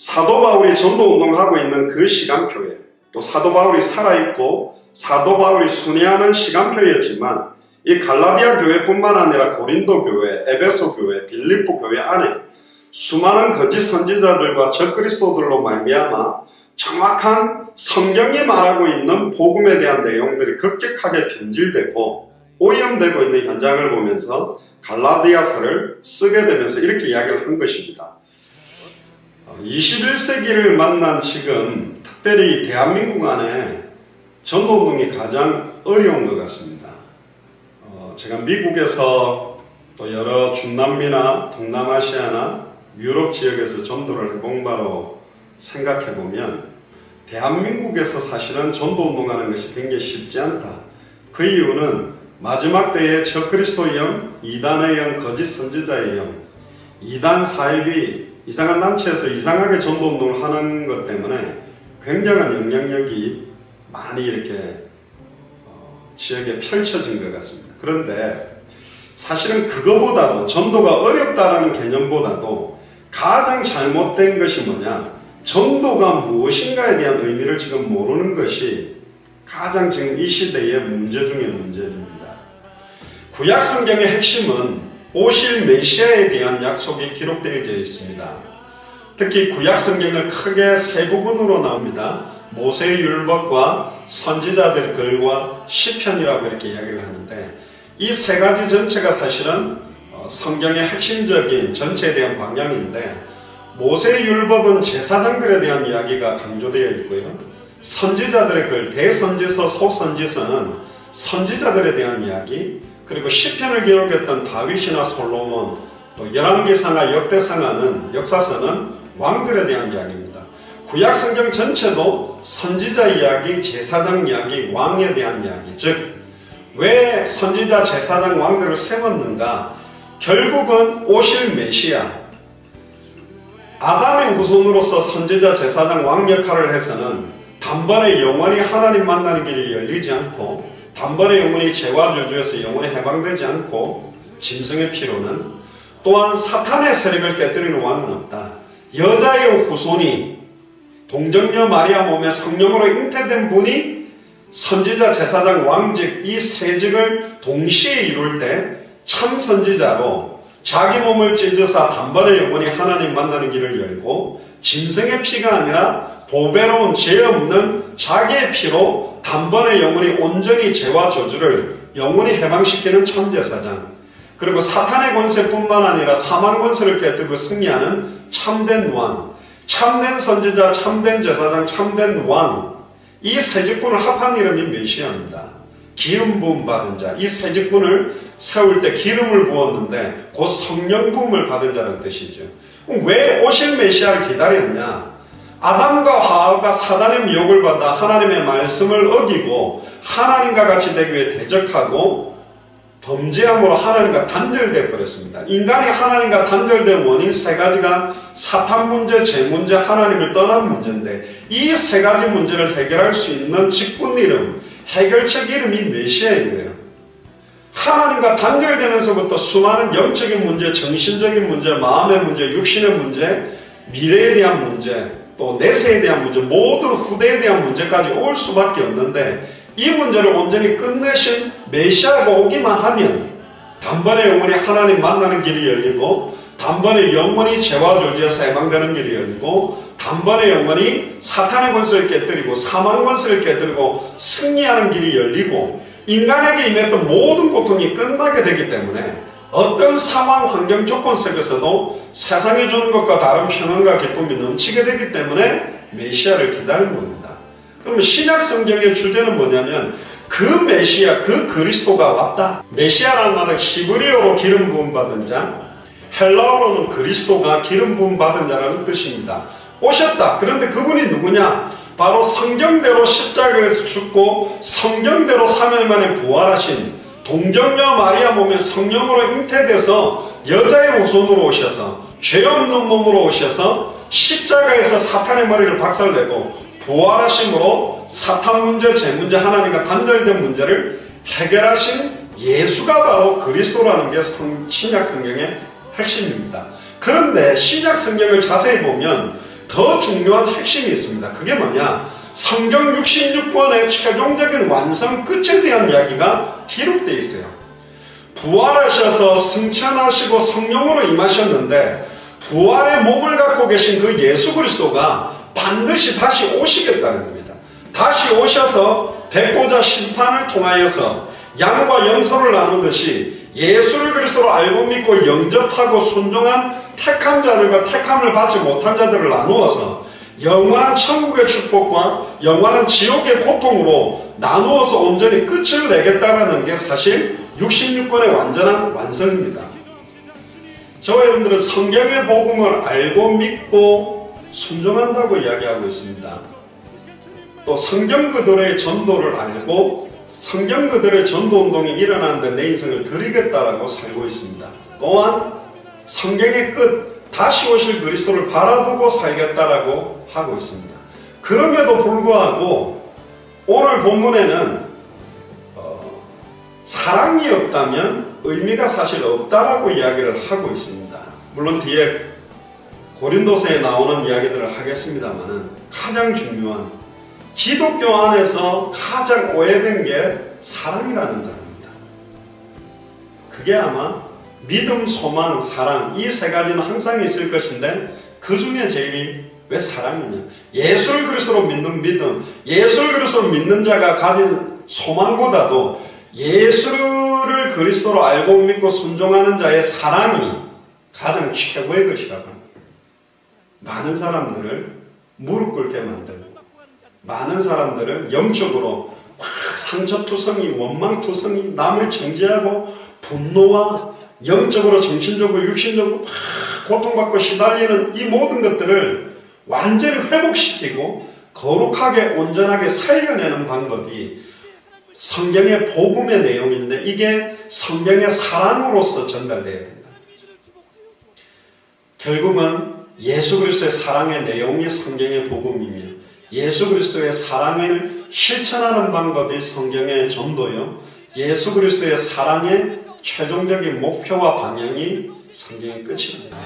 사도 바울이 전도 운동하고 있는 그 시간표에 또 사도 바울이 살아있고 사도 바울이 순회하는 시간표였지만 이 갈라디아 교회뿐만 아니라 고린도 교회, 에베소 교회, 빌립보 교회 안에 수많은 거짓 선지자들과 적그리스도들로 말미암아 정확한 성경이 말하고 있는 복음에 대한 내용들이 급격하게 변질되고 오염되고 있는 현장을 보면서 갈라디아서를 쓰게 되면서 이렇게 이야기를 한 것입니다. 21세기를 만난 지금 특별히 대한민국 안에 전도운동이 가장 어려운 것 같습니다. 제가 미국에서 또 여러 중남미나 동남아시아나 유럽 지역에서 전도를 해본 바로 생각해보면 대한민국에서 사실은 전도운동하는 것이 굉장히 쉽지 않다. 그 이유는 마지막 때에 적그리스도의 영, 이단의 영, 거짓 선지자의 영, 이단 사입이 이상한 단체에서 이상하게 전도운동을 하는 것 때문에 굉장한 영향력이 많이 이렇게 지역에 펼쳐진 것 같습니다. 그런데 사실은 그거보다도 전도가 어렵다라는 개념보다도 가장 잘못된 것이 뭐냐, 전도가 무엇인가에 대한 의미를 지금 모르는 것이 가장 지금 이 시대의 문제 중에 문제입니다. 구약 성경의 핵심은 오실 메시아에 대한 약속이 기록되어 있습니다. 특히 구약 성경을 크게 세 부분으로 나옵니다. 모세의 율법과 선지자들의 글과 시편이라고 이렇게 이야기를 하는데 이 세 가지 전체가 사실은 성경의 핵심적인 전체에 대한 방향인데 모세의 율법은 제사장들에 대한 이야기가 강조되어 있고요. 선지자들의 글, 대선지서, 소선지서는 선지자들에 대한 이야기, 그리고 시편을 기록했던 다윗이나 솔로몬, 또 열왕기상하, 역대상하는 역사서는 왕들에 대한 이야기입니다. 구약 성경 전체도 선지자 이야기, 제사장 이야기, 왕에 대한 이야기, 즉 왜 선지자, 제사장, 왕들을 세웠는가? 결국은 오실 메시아, 아담의 후손으로서 선지자, 제사장, 왕 역할을 해서는 단번에 영원히 하나님 만나는 길이 열리지 않고 단번에 영원히 죄와 저주에서 영원히 해방되지 않고 짐승의 피로는 또한 사탄의 세력을 깨뜨리는 왕은 없다. 여자의 후손이 동정녀 마리아 몸에 성령으로 잉태된 분이 선지자, 제사장, 왕직 이 세 직을 동시에 이룰 때 참 선지자로 자기 몸을 찢어서 단번에 영원히 하나님 만나는 길을 열고 짐승의 피가 아니라 보배로운 죄 없는 자기의 피로 단번에 영원히 온전히 죄와 저주를 영원히 해방시키는 참제사장, 그리고 사탄의 권세뿐만 아니라 사망 권세를 깨뜨리고 승리하는 참된 왕, 참된 선지자, 참된 제사장, 참된 왕, 이 세 직분을 합한 이름이 메시아입니다. 기름 부음 받은 자, 이 세 직분을 세울 때 기름을 부었는데 곧 성령 부음을 받은 자라는 뜻이죠. 왜 오실 메시아를 기다렸냐? 아담과 하와가 사단의 미혹을 받아 하나님의 말씀을 어기고 하나님과 같이 되기 위해 대적하고 범죄함으로 하나님과 단절되어 버렸습니다. 인간이 하나님과 단절된 원인 세 가지가 사탄 문제, 죄 문제, 하나님을 떠난 문제인데 이 세 가지 문제를 해결할 수 있는 직분 이름, 해결책 이름이 메시아예요. 하나님과 단절되면서부터 수많은 영적인 문제, 정신적인 문제, 마음의 문제, 육신의 문제, 미래에 대한 문제, 또 내세에 대한 문제, 모든 후대에 대한 문제까지 올 수밖에 없는데 이 문제를 온전히 끝내신 메시아가 오기만 하면 단번에 영원히 하나님 만나는 길이 열리고 단번에 영원히 죄와 저주에서 해방되는 길이 열리고 단번에 영원히 사탄의 권세를 깨뜨리고 사망 권세를 깨뜨리고 승리하는 길이 열리고 인간에게 임했던 모든 고통이 끝나게 되기 때문에 어떤 상황, 환경, 조건 속에서도 세상이 주는 것과 다른 평안과 기쁨이 넘치게 되기 때문에 메시아를 기다리는 겁니다. 그러면 신약 성경의 주제는 뭐냐면 그 메시아, 그 그리스도가 왔다. 메시아라는 말은 히브리어로 기름 부음 받은 자, 헬라어로는 그리스도가 기름 부음 받은 자라는 뜻입니다. 오셨다. 그런데 그분이 누구냐? 바로 성경대로 십자가에서 죽고 성경대로 3일 만에 부활하신 동정녀 마리아 몸에 성령으로 잉태돼서 여자의 후손으로 오셔서 죄 없는 몸으로 오셔서 십자가에서 사탄의 머리를 박살내고 부활하심으로 사탄 문제, 죄 문제, 하나님과 단절된 문제를 해결하신 예수가 바로 그리스도라는 게 신약 성경의 핵심입니다. 그런데 신약 성경을 자세히 보면 더 중요한 핵심이 있습니다. 그게 뭐냐? 성경 66권의 최종적인 완성 끝에 대한 이야기가 기록되어 있어요. 부활하셔서 승천하시고 성령으로 임하셨는데 부활의 몸을 갖고 계신 그 예수 그리스도가 반드시 다시 오시겠다는 겁니다. 다시 오셔서 백보자 심판을 통하여서 양과 염소를 나누듯이 예수를 그리스도로 알고 믿고 영접하고 순종한 택한 자들과 택함을 받지 못한 자들을 나누어서 영원한 천국의 축복과 영원한 지옥의 고통으로 나누어서 온전히 끝을 내겠다는 게 사실 66권의 완전한 완성입니다. 저와 여러분들은 성경의 복음을 알고 믿고 순종한다고 이야기하고 있습니다. 또 성경 그들의 전도를 알고 성경 그들의 전도운동이 일어나는데 내 인생을 드리겠다라고 살고 있습니다. 또한 성경의 끝 다시 오실 그리스도를 바라보고 살겠다라고 하고 있습니다. 그럼에도 불구하고 오늘 본문에는 사랑이 없다면 의미가 사실 없다라고 이야기를 하고 있습니다. 물론 뒤에 고린도서에 나오는 이야기들을 하겠습니다만 가장 중요한 기독교 안에서 가장 오해된 게 사랑이라는 단어입니다. 그게 아마 믿음, 소망, 사랑 이 세 가지는 항상 있을 것인데 그 중에 제일이 왜 사랑이냐? 예수를 그리스도로 믿는 믿음, 예수를 그리스도로 믿는 자가 가진 소망보다도 예수를 그리스도로 알고 믿고 순종하는 자의 사랑이 가장 최고의 것이라고 합니다. 많은 사람들을 무릎 꿇게 만들고 많은 사람들을 영적으로 상처투성이, 원망투성이, 남을 정죄하고 분노와 영적으로, 정신적으로, 육신적으로 고통받고 시달리는 이 모든 것들을 완전히 회복시키고 거룩하게 온전하게 살려내는 방법이 성경의 복음의 내용인데 이게 성경의 사랑으로서 전달되어야 된다. 결국은 예수 그리스도의 사랑의 내용이 성경의 복음이며 예수 그리스도의 사랑을 실천하는 방법이 성경의 전도요. 예수 그리스도의 사랑의 최종적인 목표와 방향이 성경의 끝입니다.